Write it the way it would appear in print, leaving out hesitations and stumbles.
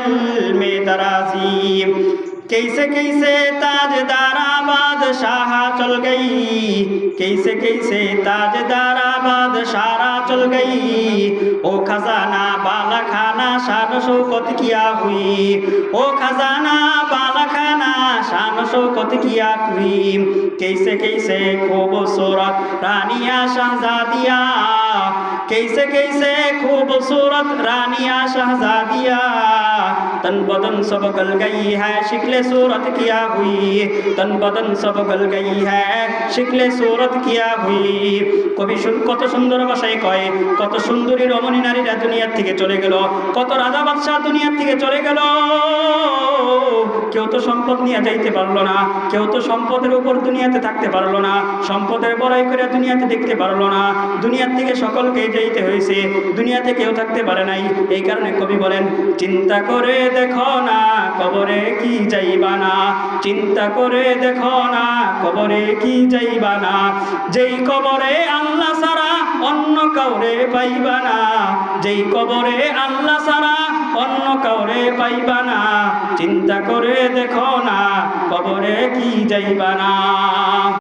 दिल में तराजी। कैसे कैसे ताजदारा बादशाह चल गई, कैसे कैसे ताजदारा बादशाह चल गई। ओ खजाना बाला खाना शान शौकत किया हुई, ओ खजाना बाला खाना शान शौकत किया हुई। कैसे कैसे खूबसूरत रानिया शहजादिया, कैसे कैसे खूबसूरत रानिया शहजादिया। तन बदन सब गल गई है शिकले सूरत किया हुई, तन बदन सब गल गई है शिकले सूरत किया हुई। কবি কত সুন্দর ভাষায় কয়, কত সুন্দরী রমণী নারীরা দুনিয়ার থেকে চলে গেল, কত রাজা বাদশাহ দুনিয়ার থেকে চলে গেল। কেউ তো সম্পদ নিয়ে যাইতে পারলো না, কেউ তো সম্পদের উপর দুনিয়াতে থাকতে পারলো না, সম্পদের বড়াই করে দুনিয়াতে দেখতে পারলো না। দুনিয়ার থেকে সকলকে যাইতে হয়েছে, দুনিয়াতে কেউ থাকতে পারে নাই। এই কারণে কবি বলেন, চিন্তা করে দেখো না কবরে কি যাইবা না, চিন্তা করে দেখো না কবরে কি যাইবা না। যেই কবরে আল্লাহ ছাড়া অন্য কাউরে পাইবা না, যেই কবরে আল্লাহ ছাড়া অন্য কাউরে পাইবা না। চিন্তা করে দেখো না কবরে কি যাইবা না।